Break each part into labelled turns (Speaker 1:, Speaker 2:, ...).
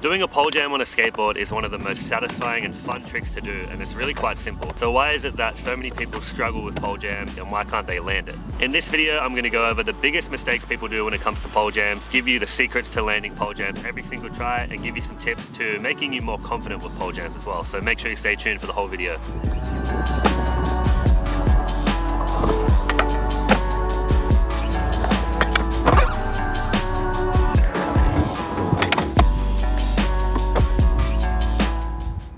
Speaker 1: Doing a pole jam on a skateboard is one of the most satisfying and fun tricks to do, and it's really quite simple. So why is it that so many people struggle with pole jams, and why can't they land it? In this video, I'm going to go over the biggest mistakes people do when it comes to pole jams, give you the secrets to landing pole jams every single try, and give you some tips to making you more confident with pole jams as well. So make sure you stay tuned for the whole video.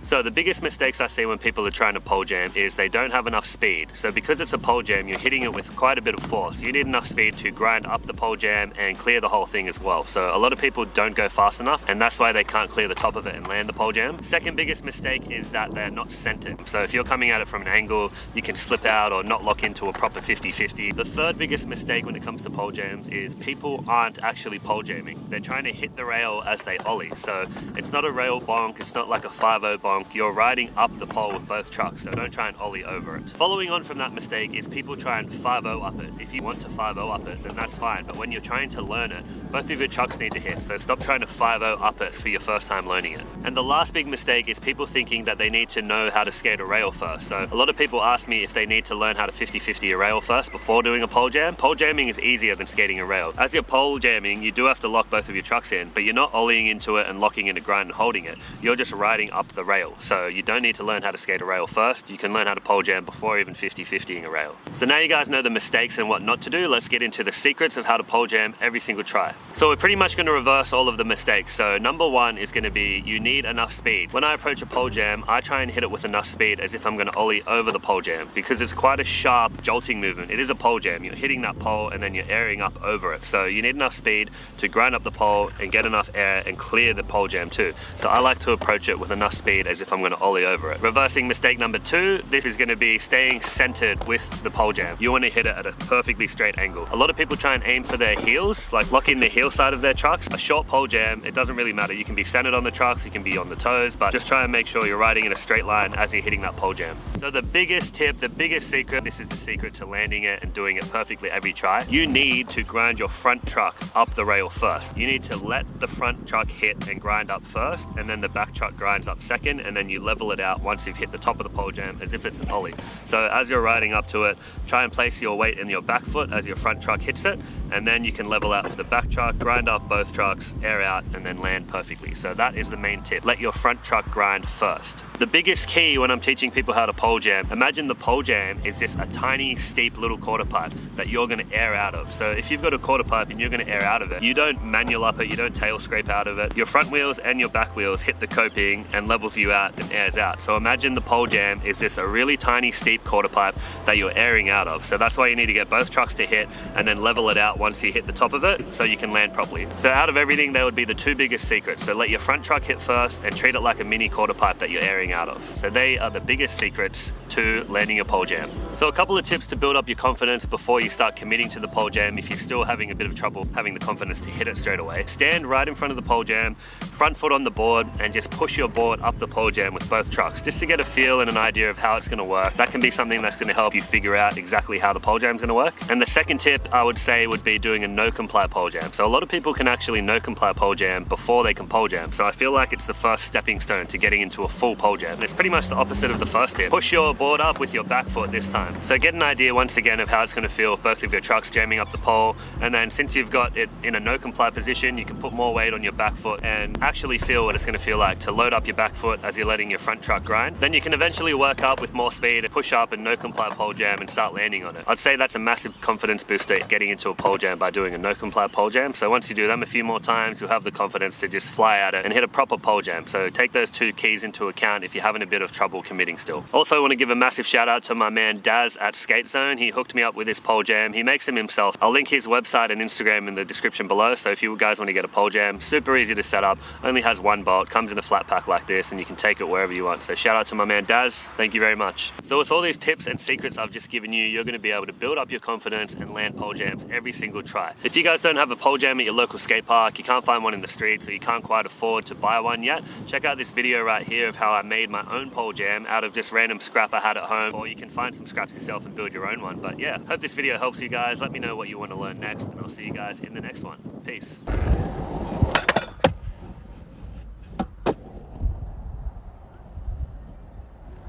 Speaker 1: So the biggest mistakes I see when people are trying to pole jam is they don't have enough speed. So because it's a pole jam, you're hitting it with quite a bit of force. You need enough speed to grind up the pole jam and clear the whole thing as well. So a lot of people don't go fast enough, and that's why they can't clear the top of it and land the pole jam. Second biggest mistake is that they're not centered. So if you're coming at it from an angle, you can slip out or not lock into a proper 50-50. The third biggest mistake when it comes to pole jams is people aren't actually pole jamming. They're trying to hit the rail as they ollie. So it's not a rail bonk, it's not like a 5-0 bonk. You're riding up the pole with both trucks, so don't try and ollie over it. Following on from that mistake is people try and 5-0 up it. If you want to 5-0 up it, then that's fine, but when you're trying to learn it, both of your trucks need to hit, so stop trying to 5-0 up it for your first time learning it. And the last big mistake is people thinking that they need to know how to skate a rail first. So a lot of people ask me if they need to learn how to 50-50 a rail first before doing a pole jam. Pole jamming is easier than skating a rail. As you're pole jamming, you do have to lock both of your trucks in, but you're not ollieing into it and locking in a grind and holding it. You're just riding up the rail. So you don't need to learn how to skate a rail first. You can learn how to pole jam before even 50-50ing a rail. So now you guys know the mistakes and what not to do. Let's get into the secrets of how to pole jam every single try. So we're pretty much going to reverse all of the mistakes. So number one is going to be you need enough speed. When I approach a pole jam, I try and hit it with enough speed as if I'm going to ollie over the pole jam, because it's quite a sharp jolting movement. It is a pole jam. You're hitting that pole and then you're airing up over it. So you need enough speed to grind up the pole and get enough air and clear the pole jam too. So I like to approach it with enough speed as if I'm going to ollie over it. Reversing mistake number two, this is going to be staying centered with the pole jam. You want to hit it at a perfectly straight angle. A lot of people try and aim for their heels, like lock in the heel side of their trucks. A short pole jam, it doesn't really matter. You can be centered on the trucks, you can be on the toes, but just try and make sure you're riding in a straight line as you're hitting that pole jam. So the biggest tip, the biggest secret, this is the secret to landing it and doing it perfectly every try. You need to grind your front truck up the rail first. You need to let the front truck hit and grind up first, and then the back truck grinds up second, and then you level it out once you've hit the top of the pole jam as if it's an ollie. So as you're riding up to it, try and place your weight in your back foot as your front truck hits it, and then you can level out with the back truck, grind up both trucks, air out, and then land perfectly. So that is the main tip. Let your front truck grind first. The biggest key when I'm teaching people how to pole jam, imagine the pole jam is just a tiny, steep little quarter pipe that you're going to air out of. So if you've got a quarter pipe and you're going to air out of it, you don't manual up it, you don't tail scrape out of it. Your front wheels and your back wheels hit the coping and levels you out and airs out. So imagine the pole jam is just a really tiny, steep quarter pipe that you're airing out of. So that's why you need to get both trucks to hit and then level it out once you hit the top of it so you can land properly. So out of everything, they would be the two biggest secrets. So let your front truck hit first and treat it like a mini quarter pipe that you're airing out of. So they are the biggest secrets to landing a pole jam. So a couple of tips to build up your confidence before you start committing to the pole jam if you're still having a bit of trouble having the confidence to hit it straight away. Stand right in front of the pole jam, front foot on the board, and just push your board up the pole jam with both trucks just to get a feel and an idea of how it's going to work. That can be something that's going to help you figure out exactly how the pole jam is going to work. And the second tip I would say would be doing a no comply pole jam. So a lot of people can actually no comply pole jam before they can pole jam. So I feel like it's the first stepping stone to getting into a full pole jam. It's pretty much the opposite of the first tip. Push your board up with your back foot this time. So get an idea once again of how it's going to feel with both of your trucks jamming up the pole. And then since you've got it in a no comply position, you can put more weight on your back foot and actually feel what it's going to feel like to load up your back foot as you're letting your front truck grind. Then you can eventually work up with more speed and push up and no comply pole jam and start landing on it. I'd say that's a massive confidence booster getting into a pole jam by doing a no comply pole jam. So once you do them a few more times, you'll have the confidence to just fly at it and hit a proper pole jam. So take those two keys into account if you're having a bit of trouble committing still. Also, I want to give a massive shout out to my man Daz at Skate Zone. He hooked me up with this pole jam. He makes them himself. I'll link his website and Instagram in the description below. So if you guys want to get a pole jam, super easy to set up, only has one bolt, comes in a flat pack like this, and you can take it wherever you want. So shout out to my man Daz. Thank you very much. So with all these tips and secrets I've just given you, you're going to be able to build up your confidence and land pole jams every single try. If you guys don't have a pole jam at your local skate park, you can't find one in the streets, or you can't quite afford to buy one yet, check out this video right here of how I made my own pole jam out of just random scrap I had at home, or you can find some scraps yourself and build your own one. But yeah, hope this video helps you guys. Let me know what you want to learn next, and I'll see you guys in the next one. Peace.